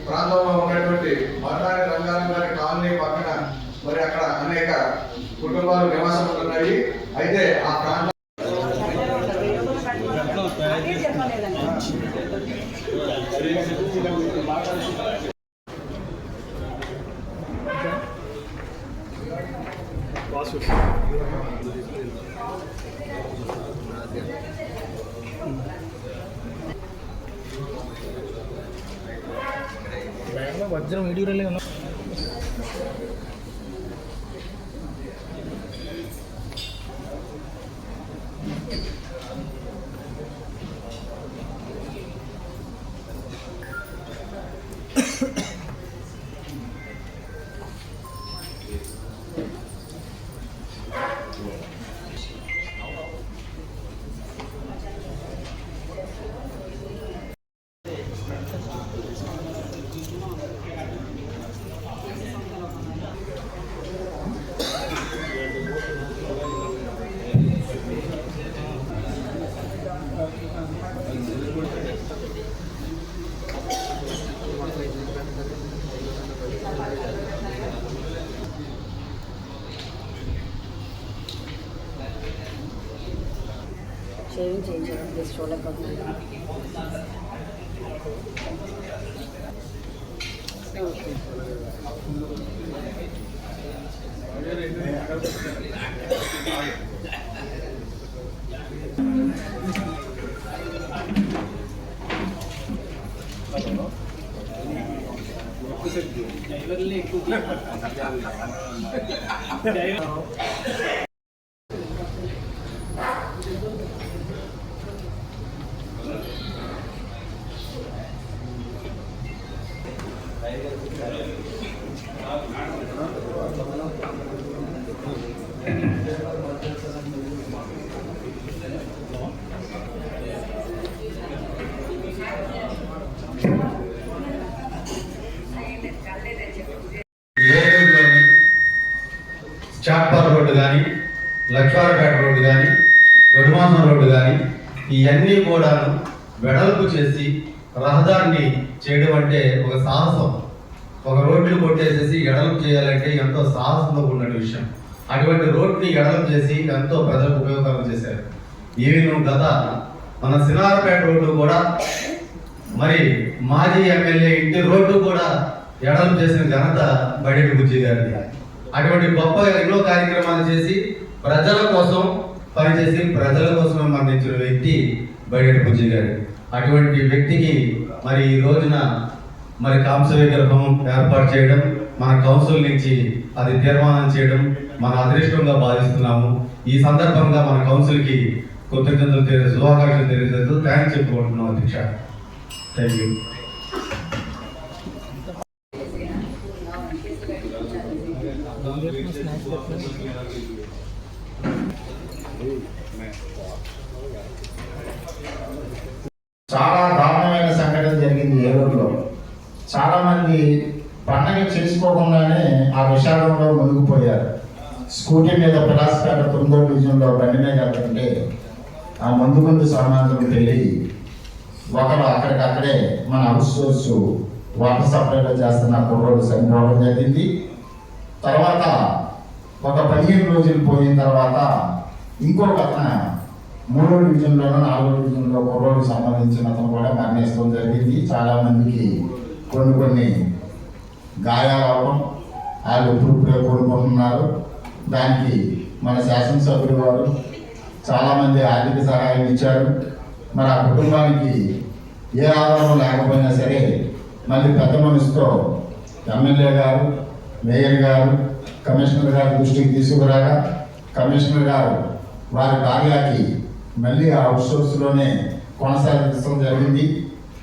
ప్రాంతంలో ఉన్నటువంటి మఠాని రంగారావు గారి కాలనీ పక్కన మరి అక్కడ అనేక కుటుంబాలు నివాసం ఉంటున్నాయి. అయితే ఆ ప్రాంతం వజ్రం వీడియోలే ఉన్నా షేవింగ్ చేయించారు ప్లీజ్ చూడలేకపోతున్నాను. చాట్పర్ రోడ్డు కానీ, లక్ష్మారపేట రోడ్డు కానీ, గడుమాసం రోడ్డు కానీ ఇవన్నీ కూడా వెడల్పు చేసి రహదారిని చేయడం అంటే ఒక సాహసం. ఒక రోడ్లు కొట్టేసేసి ఎడల్పు చేయాలంటే ఎంతో సాహసంతో ఉన్న విషయం. అటువంటి రోడ్ని ఎడల్పు చేసి ఎంతో ప్రజలకు ఉపయోగకరం చేశారు. ఈవెన్ గత మన సినారపేట రోడ్డు కూడా మరి మాజీ ఎమ్మెల్యే ఇంటి రోడ్డు కూడా ఎడల్పు చేసిన ఘనత బడేటి బుజ్జి గారిది. అటువంటి గొప్ప ఎన్నో కార్యక్రమాలు చేసి ప్రజల కోసం పనిచేసి ప్రజల కోసం అందించిన వ్యక్తి బడేటి బుజ్జి గారు. అటువంటి వ్యక్తికి మరి ఈ రోజున మరి కాంస్య విగ్రహం ఏర్పాటు చేయడం, మన కౌన్సిల్ నుంచి అది తీర్మానం చేయడం మన అదృష్టంగా భావిస్తున్నాము. ఈ సందర్భంగా మన కౌన్సిల్కి కృతజ్ఞతలు శుభాకాంక్షలు తెలియజేస్తూ థ్యాంక్స్ చెప్పుకుంటున్నాం అధ్యక్ష. Thank you. చాలా దారుణమైన సంఘటన జరిగింది ఏలూరులో. చాలా మంది పండగ చేసుకోకుండానే ఆ విషాదంలో మునిగిపోయారు. స్కూటీ మీద పిలాస్పేట 9వ డివిజన్లో బండి మీద వెళ్తుంటే ఆ ముందు సామాన్లు వెళ్ళి ఒకరు అక్కడికక్కడే మన హౌస్ సోర్స్ వాటర్ సప్లైలో చేస్తున్న కుర్రోడు చనిపోవడం జరిగింది. తర్వాత ఒక 15 రోజులు పోయిన తర్వాత ఇంకొక అతను 3వ డివిజన్లోనూ 4వ డివిజన్లో కుర్రోడికి సంబంధించిన అతను కూడా మరణించడం జరిగింది. చాలా మందికి కొన్ని గాయాలు అవడం, వాళ్ళు ఇప్పుడే కోరుకుంటున్నారు. దానికి మన శాసనసభ్యులు వారు చాలామంది ఆర్థిక సహాయం ఇచ్చారు. మరి ఆ కుటుంబానికి ఏ ఆధారం లేకపోయినా సరే మళ్ళీ పెద్ద మనసుతో ఎమ్మెల్యే గారు, మేయర్ గారు, కమిషనర్ గారి దృష్టికి తీసుకురాగా కమిషనర్ గారు వారి భార్యకి మళ్ళీ ఆ హౌస్ సోర్స్లోనే కొనసాగించడం జరిగింది.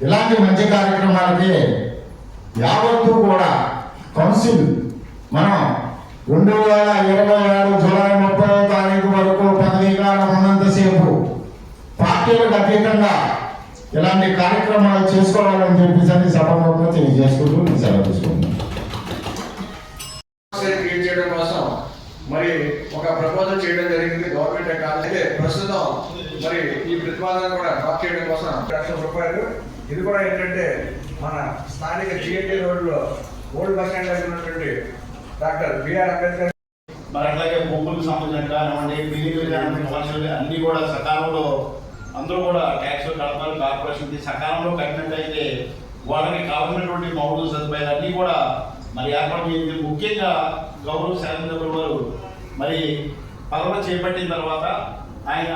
ఇలాంటి మంచి కార్యక్రమాలకి యావత్తు కూడా కౌన్సిల్ మనం 2026 జూలై 30వ తారీఖు వరకు పదవీకాలం ఉన్నంతసేపు పార్టీలకు అతీతంగా ఇలాంటి కార్యక్రమాలు చేసుకోవాలని చెప్పేసి సభలో తెలియజేసుకుంటూ సెలవు తీసుకుంటున్నాం. చేయడం కోసం మరి ఒక ప్రపోజల్ చేయడం జరిగింది గవర్నమెంట్ కాదు. ప్రస్తుతం మరి ఈ ప్రతిపాదన కూడా డ్రాప్ చేయడం కోసం ₹1,00,000. ఇది కూడా ఏంటంటే మన స్థానిక జిఎన్టీ రోడ్లో ఓల్డ్ బస్ స్టాండ్ దగ్గర ఉన్నటువంటి డాక్టర్ బిఆర్ అంబేద్కర్ మరి అట్లాగే భూములకు సంబంధించిన కానివ్వండి బిల్డింగ్లు కానివ్వండి సమస్యలు అన్నీ కూడా సకాలంలో అందరూ కూడా ట్యాక్స్ కడతారు. కార్పొరేషన్కి సకాలంలో కట్టినట్టయితే వాళ్ళకి కావాల్సినటువంటి మౌలిక సదుపాయాలు అన్నీ కూడా మరి ఏర్పాటు చేసింది. ముఖ్యంగా గౌరవ శాసనసభ్యుల వారు మరి పదవి చేపట్టిన తర్వాత ఆయన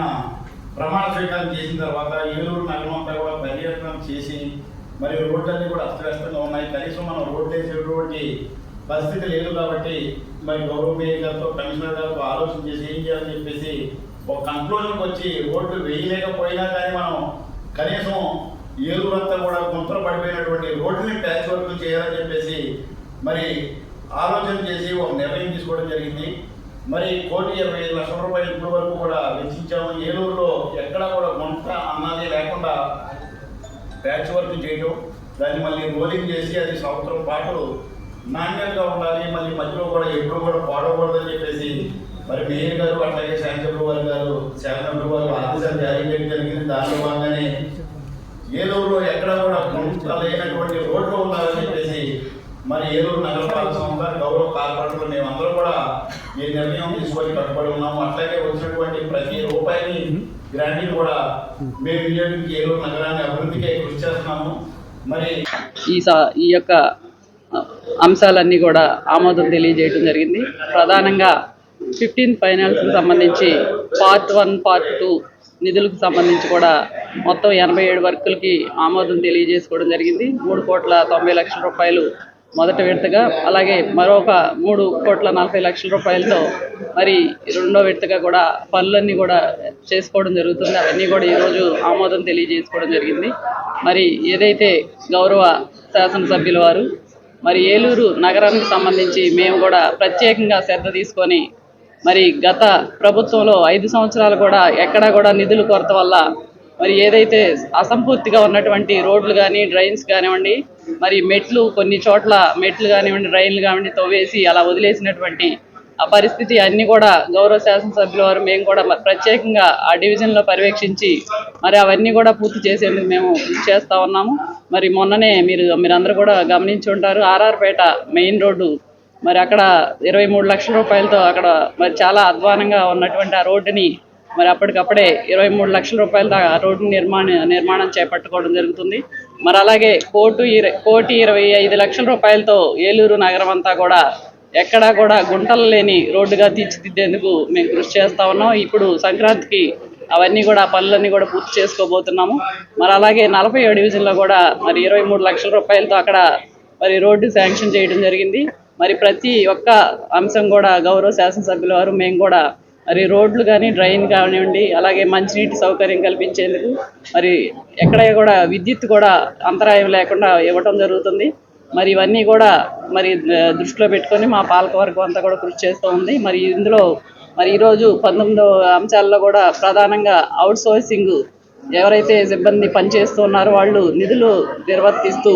ప్రమాణ స్వీకారం చేసిన తర్వాత ఏలూరు నగరం అంతా కూడా పర్యటన చేసి మరి రోడ్లన్నీ కూడా అస్తవ్యస్తంగా ఉన్నాయి. కనీసం మనం రోడ్లు వేసేటువంటి పరిస్థితి లేదు కాబట్టి మరి గౌరవ మేయర్ గారితో కమిషనర్ గారితో ఆలోచన చేసి ఏం చేయాలని చెప్పేసి ఒక కంక్లూజన్కి వచ్చి రోడ్లు వేయలేకపోయినా కానీ మనం కనీసం ఏలూరు అంతా కూడా గుంతలు పడిపోయినటువంటి రోడ్లని ప్యాచ్ వర్క్ చేయాలని చెప్పేసి మరి ఆలోచన చేసి ఒక నిర్ణయం తీసుకోవడం జరిగింది. మరి 1,25,00,000 రూపాయలు ఇప్పటి వరకు కూడా వెచ్చించాము. ఏలూరులో ఎక్కడా కూడా గుంత అన్నది లేకుండా ప్యాచ్ వర్క్ చేయడం, దాన్ని మళ్ళీ రోలింగ్ చేసి అది సంవత్సరం పాటు నాణ్యంగా ఉండాలి, మళ్ళీ మధ్యలో కూడా ఎప్పుడు కూడా పాడకూడదని చెప్పేసి మరి మేయర్ గారు అట్లాగే శాసనసభ్యుల గారు వారు ఆదేశాలు జారీ చేయడం జరిగింది. దానిలో భాగంగానే ఏలూరులో ఎక్కడ కూడా గుంత లేనటువంటి రోడ్లు ఉండాలని చెప్పేసి మరి ఏలూరు నగరపాలక సంస్థ గౌరవ కార్పొరేటర్లు మేమందరం కూడా ఈ నిర్ణయం తీసుకొని కట్టుబడి ఉన్నాము. అట్లాగే వచ్చినటువంటి ప్రతి రూపాయిని గ్రాంట్ని కూడా మేము వినియోగించి ఏలూరు నగరాన్ని అభివృద్ధికి కృషి చేస్తున్నాము. మరి ఈ యొక్క అంశాలన్నీ కూడా ఆమోదం తెలియజేయడం జరిగింది. ప్రధానంగా 15 ఫైనాన్స్కి సంబంధించి పార్ట్ 1, పార్ట్ 2 నిధులకు సంబంధించి కూడా మొత్తం 87 వర్కులకి ఆమోదం తెలియజేసుకోవడం జరిగింది. 3,90,00,000 రూపాయలు మొదటి విడతగా, అలాగే మరొక 3,40,00,000 రూపాయలతో మరి రెండో విడతగా కూడా పనులన్నీ కూడా చేసుకోవడం జరుగుతుంది. అవన్నీ కూడా ఈరోజు ఆమోదం తెలియజేసుకోవడం జరిగింది. మరి ఏదైతే గౌరవ శాసనసభ్యుల వారు మరి ఏలూరు నగరానికి సంబంధించి మేము కూడా ప్రత్యేకంగా శ్రద్ధ తీసుకొని మరి గత ప్రభుత్వంలో 5 సంవత్సరాలు కూడా ఎక్కడా కూడా నిధుల కొరత వల్ల మరి ఏదైతే అసంపూర్తిగా ఉన్నటువంటి రోడ్లు కానీ డ్రైన్స్ కానివ్వండి, మరి మెట్లు కొన్ని చోట్ల మెట్లు కానివ్వండి డ్రైన్లు కానివ్వండి తవ్వేసి అలా వదిలేసినటువంటి ఆ పరిస్థితి అన్నీ కూడా గౌరవ శాసనసభ్యుల వారు మేము కూడా ప్రత్యేకంగా ఆ డివిజన్లో పర్యవేక్షించి మరి అవన్నీ కూడా పూర్తి చేసేందుకు మేము కృషి చేస్తూ ఉన్నాము. మరి మొన్ననే మీరందరూ కూడా గమనించి ఉంటారు, ఆర్ఆర్పేట మెయిన్ రోడ్డు మరి అక్కడ 23 లక్షల రూపాయలతో అక్కడ మరి చాలా అధ్వానంగా ఉన్నటువంటి ఆ రోడ్డుని మరి అప్పటికప్పుడే 23 లక్షల రూపాయలతో ఆ రోడ్డు నిర్మాణం చేపట్టుకోవడం జరుగుతుంది. మరి అలాగే 1,25,00,000 రూపాయలతో ఏలూరు నగరం అంతా కూడా ఎక్కడా కూడా గుంటలు లేని రోడ్డుగా తీర్చిదిద్దేందుకు మేము కృషి చేస్తూ ఉన్నాం. ఇప్పుడు సంక్రాంతికి అవన్నీ కూడా పనులన్నీ కూడా పూర్తి చేసుకోబోతున్నాము. మరి అలాగే 47 డివిజన్లో కూడా మరి 23 లక్షల రూపాయలతో అక్కడ మరి రోడ్డు శాంక్షన్ చేయడం జరిగింది. మరి ప్రతి ఒక్క అంశం కూడా గౌరవ శాసనసభ్యుల వారు మేము కూడా మరి రోడ్లు కానీ డ్రైన్ కానివ్వండి, అలాగే మంచినీటి సౌకర్యం కల్పించేందుకు మరి ఎక్కడ కూడా విద్యుత్ కూడా అంతరాయం లేకుండా ఇవ్వటం జరుగుతుంది. మరి ఇవన్నీ కూడా మరి దృష్టిలో పెట్టుకొని మా పాలకవర్గం అంతా కూడా కృషి చేస్తూ ఉంది. మరి ఇందులో మరి ఈరోజు 19 అంశాల్లో కూడా ప్రధానంగా అవుట్ సోర్సింగ్ ఎవరైతే సిబ్బంది పనిచేస్తూ ఉన్నారో వాళ్ళు నిధులు నిర్వర్తిస్తూ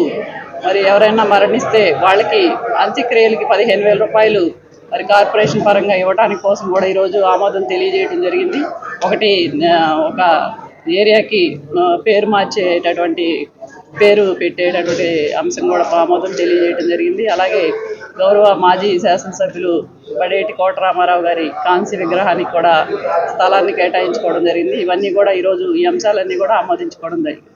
మరి ఎవరైనా మరణిస్తే వాళ్ళకి అంత్యక్రియలకి 15,000 రూపాయలు మరి కార్పొరేషన్ పరంగా ఇవ్వడానికి కోసం కూడా ఈరోజు ఆమోదం తెలియజేయడం జరిగింది. ఒక ఏరియాకి పేరు మార్చేటటువంటి పేరు పెట్టేటటువంటి అంశం కూడా ఆమోదం తెలియజేయడం జరిగింది. అలాగే గౌరవ మాజీ శాసనసభ్యులు బడేటి కోటరామారావు గారి కాంస్య విగ్రహానికి కూడా స్థలాన్ని కేటాయించుకోవడం జరిగింది. ఇవన్నీ కూడా ఈరోజు ఈ అంశాలన్నీ కూడా ఆమోదించుకోవడం జరిగింది.